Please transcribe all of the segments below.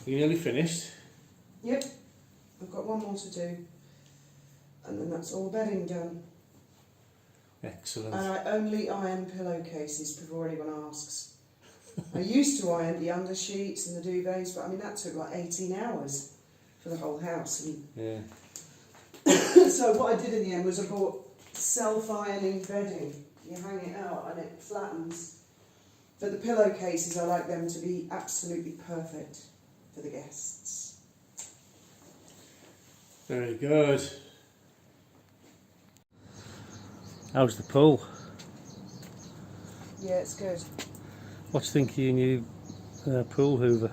You're nearly finished? Yep, I've got one more to do, and then that's all bedding done. Excellent. And I only iron pillowcases before anyone asks. I used to iron the under sheets and the duvets, but I mean that took like 18 hours for the whole house. And yeah. so what I did in the end was I bought self-ironing bedding. You hang it out and it flattens. But the pillowcases, I like them to be absolutely perfect for the guests. Very good. How's the pool? Yeah, it's good. What do you think of your new pool hoover?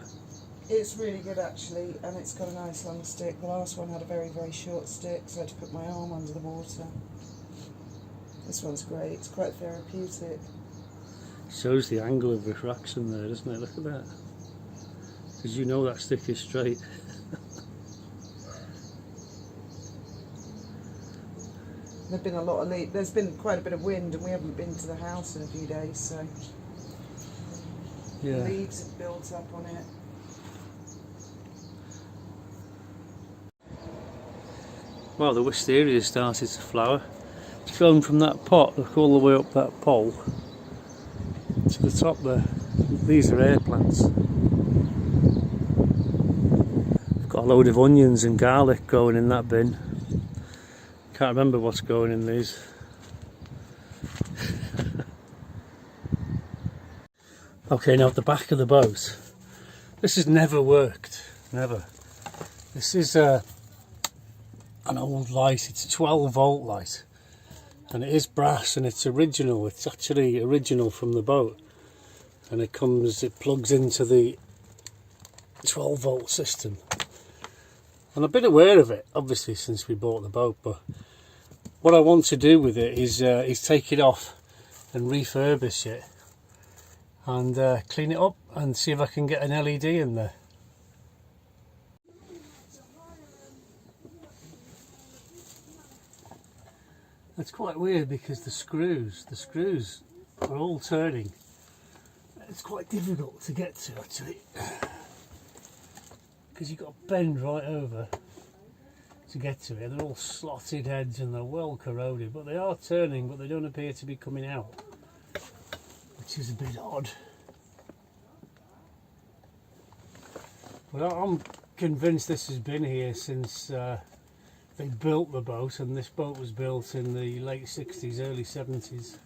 It's really good actually, and it's got a nice long stick. The last one had a very, very short stick, so I had to put my arm under the water. This one's great, it's quite therapeutic. Shows the angle of refraction there, doesn't it? Look at that. Did you know that stick is straight? There's been quite a bit of wind, and we haven't been to the house in a few days, so yeah. Leaves have built up on it. Well, the wisteria started to flower. It's grown from that pot, look all the way up that pole to the top there. These are air plants. I've got a load of onions and garlic going in that bin. Can't remember what's going in these. Okay, now at the back of the boat, this has never worked, never. This is an old light, it's a 12-volt light, and it is brass and it's original. It's actually original from the boat, and it plugs into the 12-volt system. And I've been aware of it, obviously, since we bought the boat, but what I want to do with it is take it off and refurbish it and clean it up and see if I can get an LED in there. It's quite weird because the screws are all turning. It's quite difficult to get to actually, because you've got to bend right over to get to it. They're all slotted heads and they're well corroded, but they are turning, but they don't appear to be coming out, which is a bit odd. But I'm convinced this has been here since they built the boat, and this boat was built in the late 60s, early 70s.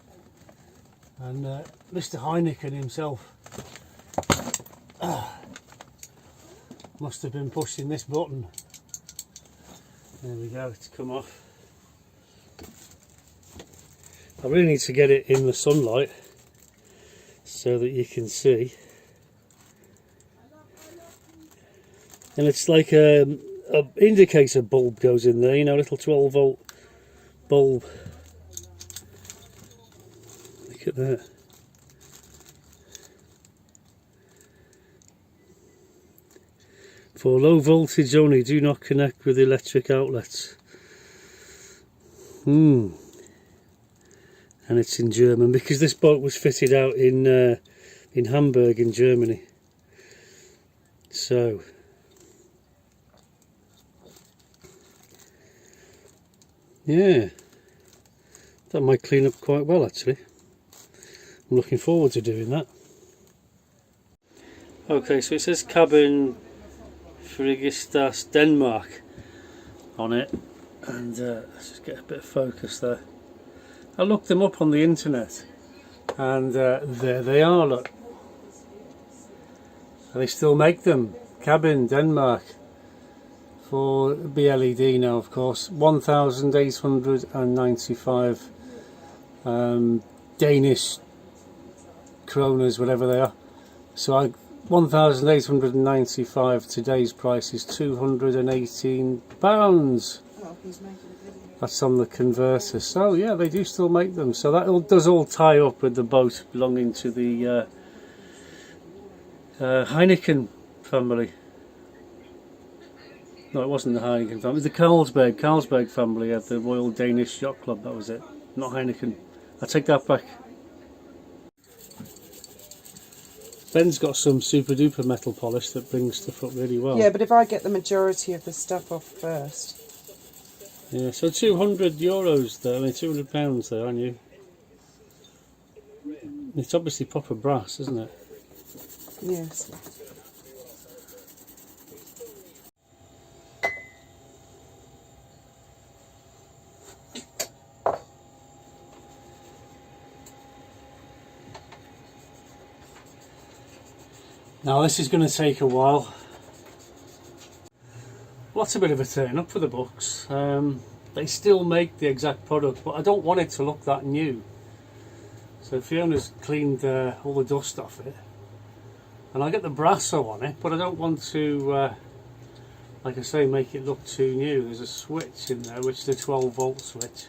And Mr. Heineken himself must have been pushing this button. There we go, it's come off. I really need to get it in the sunlight so that you can see. And it's like a indicator bulb goes in there, you know, a little 12-volt bulb. Look at that. For low voltage only, do not connect with electric outlets. And it's in German, because this boat was fitted out in Hamburg in Germany. So yeah, that might clean up quite well actually. I'm looking forward to doing that. Okay, so it says Cabin Frigast Denmark on it, and let's just get a bit of focus there. I looked them up on the internet, and there they are, look. And they still make them. Cabin Denmark. For BLED now, of course. 1,895 Danish kroners, whatever they are. So 1,895, today's price is £218. Oh, he's making a video. That's on the converter. So yeah, they do still make them. So that does all tie up with the boat belonging to the Heineken family. No, it wasn't the Heineken family. It was the Carlsberg family of the Royal Danish Yacht Club. That was it. Not Heineken. I take that back. Ben's got some super duper metal polish that brings stuff up really well. Yeah, but if I get the majority of the stuff off first. Yeah, so €200 there, I mean £200 there, aren't you? It's obviously proper brass, isn't it? Yes. Now this is going to take a while. What's a bit of a turn up for the books. They still make the exact product, but I don't want it to look that new. So Fiona's cleaned all the dust off it, and I get the brasso on it, but I don't want to, like I say, make it look too new. There's a switch in there, which is a 12-volt switch.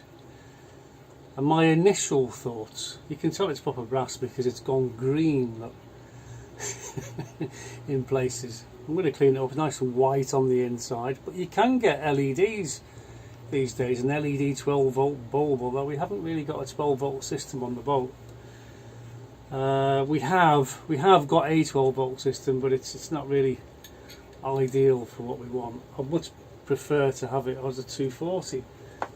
And my initial thoughts, you can tell it's proper brass because it's gone green, look. In places. I'm going to clean it up nice and white on the inside, but you can get LEDs these days, an LED 12-volt bulb, although we haven't really got a 12-volt system on the boat. We have got a 12-volt system, but it's not really ideal for what we want. I'd much prefer to have it as a 240,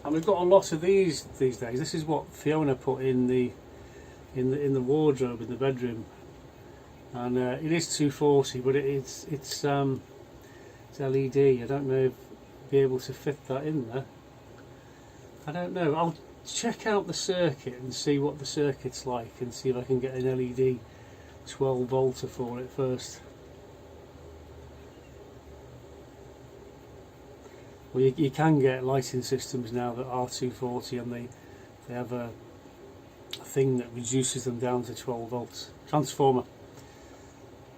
and we've got a lot of these days. This is what Fiona put in the wardrobe in the bedroom. And it is 240, but it's LED. I don't know if I'll be able to fit that in there. I don't know. I'll check out the circuit and see what the circuit's like, and see if I can get an LED 12 volter for it first. Well, you can get lighting systems now that are 240, and they have a thing that reduces them down to 12 volts. Transformer.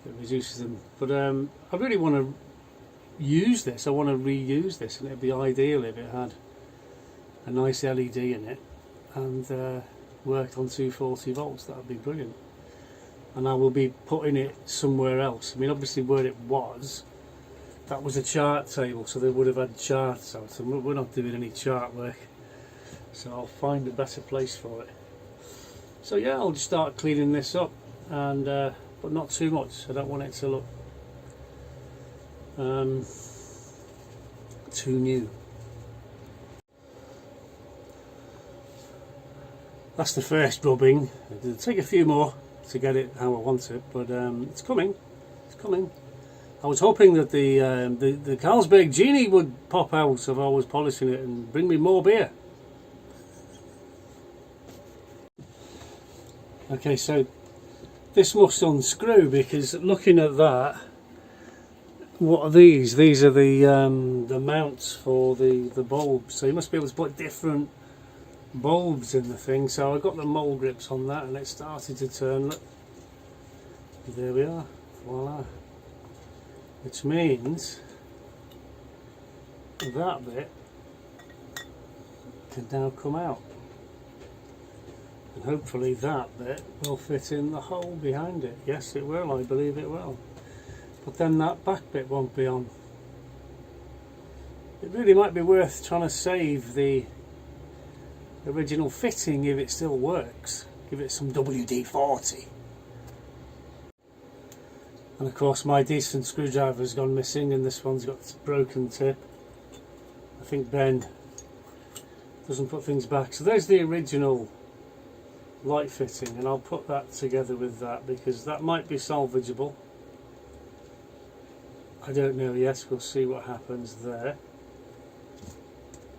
It reduces them, but I really want to use this. I want to reuse this, and it'd be ideal if it had a nice LED in it and worked on 240 volts. That would be brilliant. And I will be putting it somewhere else. I mean, obviously where it was, that was a chart table, so they would have had charts out, and we're not doing any chart work, so I'll find a better place for it. So yeah, I'll just start cleaning this up, and but not too much. I don't want it to look too new. That's the first rubbing. It'll take a few more to get it how I want it, but it's coming. It's coming. I was hoping that the Carlsberg genie would pop out if I was polishing it and bring me more beer. Okay, so this must unscrew, because looking at that, what are these? These are the mounts for the bulbs. So you must be able to put different bulbs in the thing. So I got the mole grips on that, and it started to turn. Look, there we are. Voila. Which means that bit can now come out. And hopefully that bit will fit in the hole behind it. Yes, it will, I believe it will. But then that back bit won't be on. It really might be worth trying to save the original fitting if it still works. Give it some WD-40. And of course my decent screwdriver's gone missing, and this one's got a broken tip. I think Ben doesn't put things back. So there's the original light fitting, and I'll put that together with that, because that might be salvageable. I don't know yet, we'll see what happens there.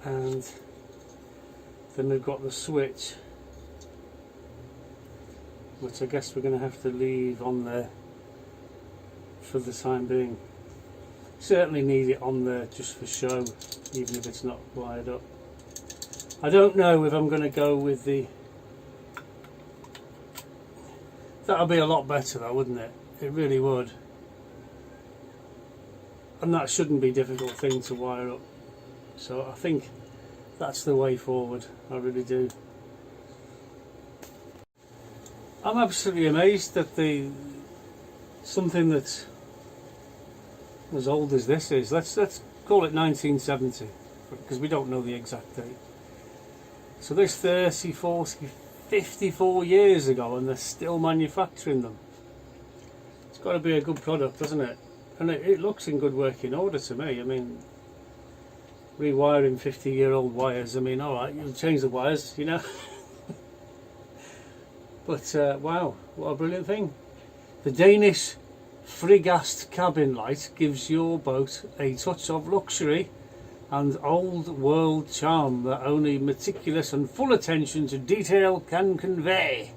And then we've got the switch, which I guess we're going to have to leave on there for the time being. Certainly need it on there just for show, even if it's not wired up. I don't know if I'm going to go with the... That'll be a lot better though, wouldn't it? It really would. And that shouldn't be a difficult thing to wire up. So I think that's the way forward, I really do. I'm absolutely amazed that something that's as old as this is, let's call it 1970, because we don't know the exact date. So this 30, 40, 54 years ago, and they're still manufacturing them. It's got to be a good product, doesn't it? And it looks in good working order to me. I mean, rewiring 50-year-old wires, I mean, alright, you change the wires, you know. But wow, what a brilliant thing. The Danish Frigast Cabin Light gives your boat a touch of luxury and old world charm that only meticulous and full attention to detail can convey.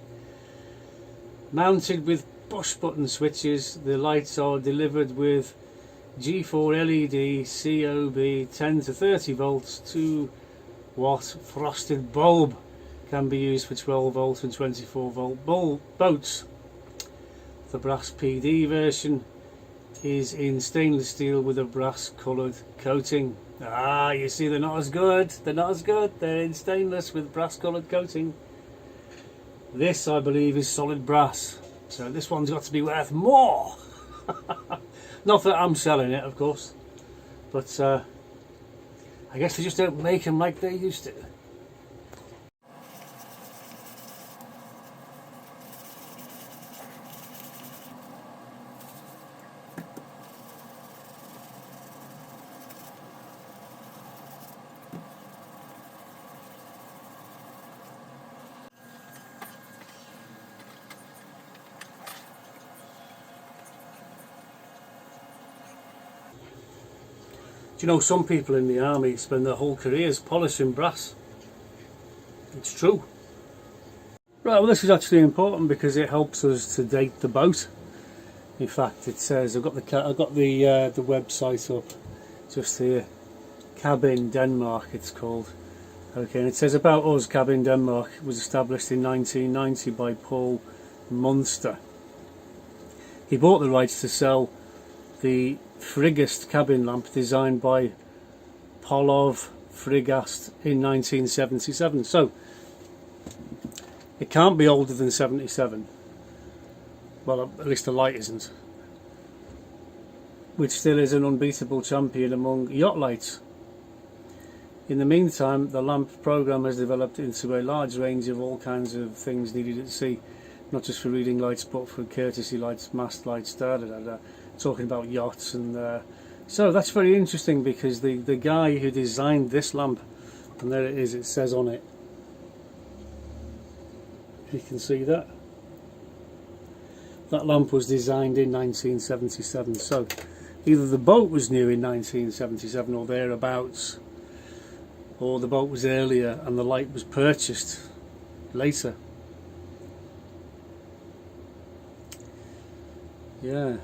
Mounted with push button switches, the lights are delivered with G4 LED COB 10 to 30 volts 2-watt frosted bulb. Can be used for 12 volt and 24 volt boats. The brass PD version is in stainless steel with a brass coloured coating. Ah, you see, they're not as good. They're not as good. They're in stainless with brass coloured coating. This, I believe, is solid brass. So this one's got to be worth more. Not that I'm selling it, of course. But I guess they just don't make them like they used to. Do you know, some people in the army spend their whole careers polishing brass? It's true. Right, well, this is actually important because it helps us to date the boat. In fact, it says I've got the website up just here. Cabin Denmark, it's called. Okay, and it says about us. Cabin Denmark was established in 1990 by Povl Münster. He bought the rights to sell the Frigast Cabin Lamp designed by Povl Frigast in 1977. So it can't be older than 77. Well, at least the light isn't. Which still is an unbeatable champion among yacht lights. In the meantime, the lamp program has developed into a large range of all kinds of things needed at sea, not just for reading lights but for courtesy lights, mast lights, talking about yachts. And so that's very interesting because the guy who designed this lamp, and there it is, it says on it, you can see that lamp was designed in 1977. So either the boat was new in 1977 or thereabouts, or the boat was earlier and the light was purchased later. Yeah,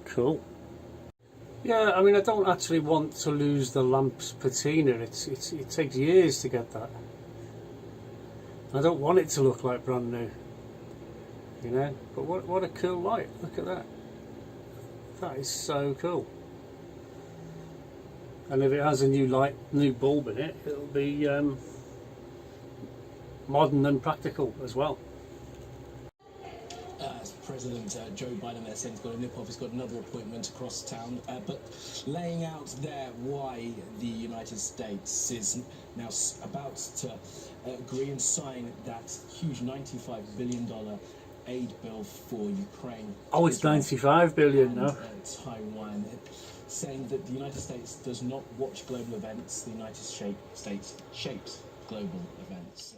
cool. Yeah, I mean, I don't actually want to lose the lamp's patina. It takes years to get that. I don't want it to look like brand new, you know. But what a cool light! Look at that. That is so cool. And if it has a new bulb in it, it'll be modern and practical as well. President Joe Biden there saying he's got a nip off, he's got another appointment across town, but laying out there why the United States is now about to agree and sign that huge $95 billion aid bill for Ukraine. Oh, it's 95 billion now. Taiwan, saying that the United States does not watch global events, the United States shapes global events.